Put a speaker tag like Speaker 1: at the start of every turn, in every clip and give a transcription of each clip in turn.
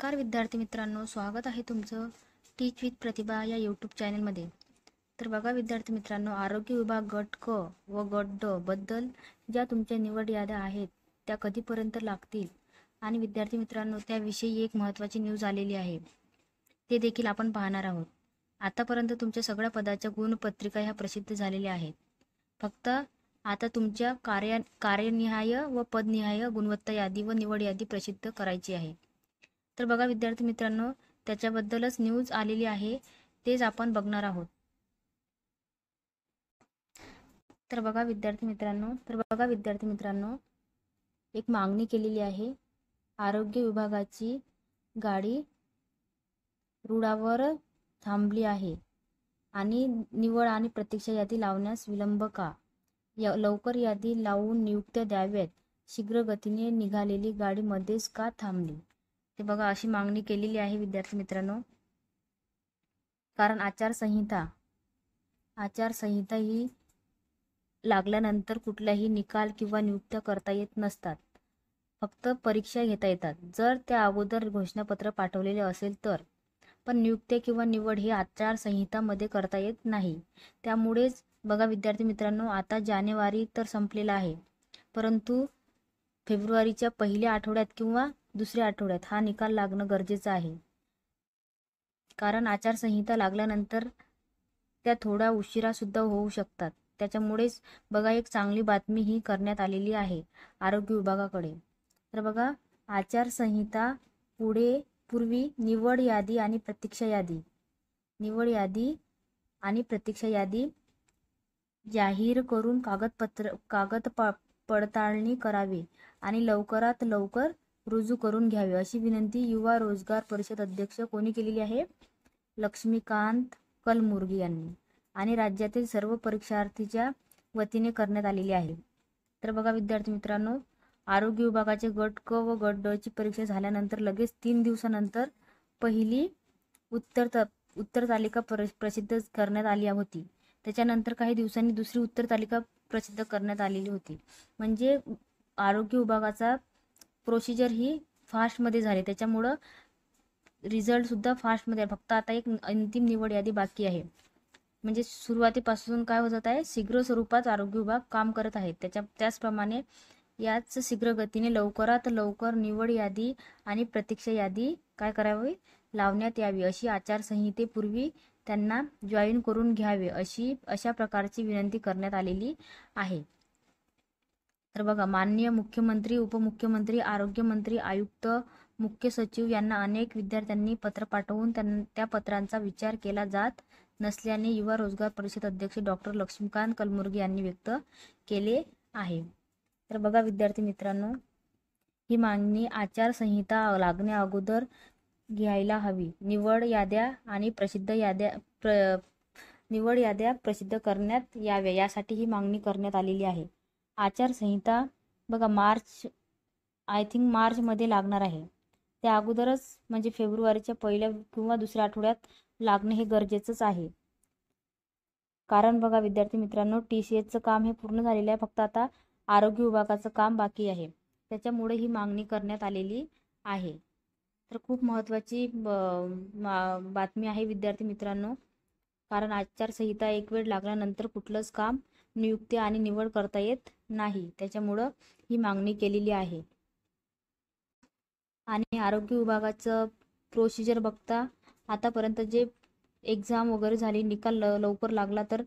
Speaker 1: नमस्कार विद्यार्थी मित्रांनो, स्वागत आहे तुमचं टीच विथ प्रतिभा या यूट्यूब चॅनलमध्ये। तर बघा विद्यार्थी मित्रांनो, आरोग्य विभाग गट क व गट ड बद्दल ज्या तुमच्या निवड याद्या आहेत त्या कधीपर्यंत लागतील आणि विद्यार्थी मित्रांनो त्याविषयी एक महत्त्वाची न्यूज आलेली आहे, ते देखील आपण पाहणार आहोत। आतापर्यंत तुमच्या सगळ्या पदाच्या गुणपत्रिका ह्या प्रसिद्ध झालेल्या आहेत। फक्त आता तुमच्या कार्यनिहाय व पदनिहाय गुणवत्ता यादी व निवड यादी प्रसिद्ध करायची आहे। तर बघा विद्यार्थी मित्रांनो, त्याच्याबद्दलच न्यूज आलेली आहे, तेच आपण बघणार आहोत। तर बघा विद्यार्थी मित्रांनो, एक मागणी केलेली आहे। आरोग्य विभागाची गाडी रुळावर थांबली आहे आणि निवड आणि प्रतीक्षा यादी लावण्यास विलंब का? लवकर यादी लावून नियुक्त्या द्याव्यात। शीघ्र गतीने निघालेली गाडी मध्येच का थांबली? ते बघा अशी मागणी केलेली आहे विद्यार्थी मित्रांनो। कारण आचारसंहिता ही लागल्यानंतर कुठलाही निकाल किंवा नियुक्त्या करता येत नसतात, फक्त परीक्षा घेता येतात जर त्या अगोदर घोषणापत्र पाठवलेले असेल तर। पण नियुक्त्या किंवा निवड हे आचारसंहितामध्ये करता येत नाही। त्यामुळेच बघा विद्यार्थी मित्रांनो, आता जानेवारी तर संपलेला आहे, परंतु फेब्रुवारीच्या पहिल्या आठवड्यात किंवा दुसऱ्या आठवड्यात हा निकाल लागणं गरजेचं आहे। कारण आचारसंहिता लागल्यानंतर त्या थोडा उशिरा सुद्धा होऊ शकतात। त्याच्यामुळेच बघा एक चांगली बातमी ही करण्यात आलेली आहे आरोग्य विभागाकडे। तर बघा, आचारसंहिता पूर्वी निवड यादी आणि प्रतीक्षा यादी जाहीर करून कागद पडताळणी करावी आणि लवकरात लवकर रुजू करून घ्यावे, अशी विनंती युवा रोजगार परिषद अध्यक्ष कोणी केलेली आहे? लक्ष्मीकांत कलमुर्गी यांनी आणि राज्यातील सर्व परीक्षार्थीच्या वतीने करण्यात आलेली आहे। तर बघा विद्यार्थी मित्रांनो, आरोग्य विभागाचे गट क व गट ड ची परीक्षा झाल्यानंतर लगेच 3 दिवसानंतर पहिली उत्तर तालिका प्रसिद्ध करण्यात आली होती। त्याच्यानंतर काही दिवसांनी दुसरी उत्तर तालिका प्रसिद्ध करण्यात आलेली होती। म्हणजे आरोग्य विभागाचा प्रोसिजर ही फास्टमध्ये झाली, त्याच्यामुळं रिझल्ट सुद्धा फास्टमध्ये। फक्त आता एक अंतिम निवड यादी बाकी आहे। म्हणजे सुरुवातीपासून काय होत आहे, शीघ्र स्वरूपात आरोग्य विभाग काम करत आहे। त्याचप्रमाणे याच शीघ्र गतीने लवकरात लवकर निवड यादी आणि प्रतीक्षा यादी काय करावी, लावण्यात यावी, अशी आचारसंहितेपूर्वी त्यांना जॉईन करून घ्यावे अशा प्रकारची विनंती करण्यात आलेली आहे। तर बघा, माननीय मुख्यमंत्री, उपमुख्यमंत्री, आरोग्यमंत्री, आयुक्त, मुख्य सचिव यांना अनेक विद्यार्थ्यांनी पत्र पाठवून त्या पत्रांचा विचार केला जात नसल्याने युवा रोजगार परिषद अध्यक्ष डॉक्टर लक्ष्मीकांत कलमुर्गी यांनी व्यक्त केले आहे। तर बघा विद्यार्थी मित्रांनो, ही मागणी आचारसंहिता लागण्या अगोदर घ्यायला हवी। निवड याद्या प्रसिद्ध करण्यात याव्या, यासाठी ही मागणी करण्यात आलेली आहे। आचारसंहिता बघा मार्च मध्ये लागणार आहे। त्या अगोदरच म्हणजे फेब्रुवारीच्या पहिल्या किंवा दुसऱ्या आठवड्यात लागणे हे गरजेचंच आहे। कारण बघा विद्यार्थी मित्रांनो, TCSचं काम हे पूर्ण झालेलं आहे, फक्त आता आरोग्य विभागाचं काम बाकी आहे। त्याच्यामुळे ही मागणी करण्यात आलेली आहे। तर खूप महत्त्वाची बातमी आहे विद्यार्थी मित्रांनो। कारण आचारसंहिता एक वेळ लागल्यानंतर कुठलंच काम नियुक्ती आणि निवड करता येत नाही, त्याच्यामुळं ही मागणी केलेली आहे। आणि आरोग्य विभागाचं प्रोसिजर बघता आतापर्यंत जे एक्झाम वगैरे झाली, निकाल लवकर लागला, तर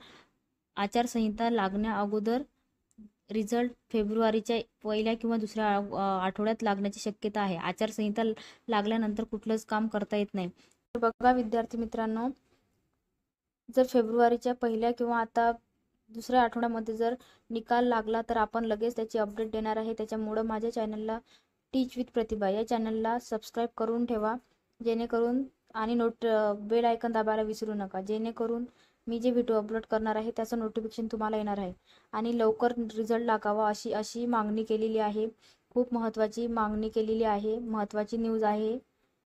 Speaker 1: आचारसंहिता लागण्या अगोदर रिझल्ट फेब्रुवारीच्या पहिल्या किंवा दुसऱ्या आठवड्यात लागण्याची शक्यता आहे। आचारसंहिता लागल्यानंतर कुठलंच काम करता येत नाही। तर बघा विद्यार्थी मित्रांनो, जर फेब्रुवारीच्या पहिल्या किंवा आता दुसऱ्या आठवड्यामध्ये जर निकाल लागला तर आपण लगेच त्याची अपडेट देणार आहे। त्याच्यामुळं माझ्या चॅनलला टीच विथ प्रतिभा या चॅनलला सबस्क्राईब करून ठेवा, जेणेकरून आणि बेल आयकॉन दाबायला विसरू नका, जेणेकरून मी जे व्हिडिओ अपलोड करणार आहे त्याचं नोटिफिकेशन तुम्हाला येणार आहे आणि लवकर रिझल्ट लागावा अशी मागणी केलेली आहे। खूप महत्त्वाची मागणी केलेली आहे, महत्त्वाची न्यूज आहे।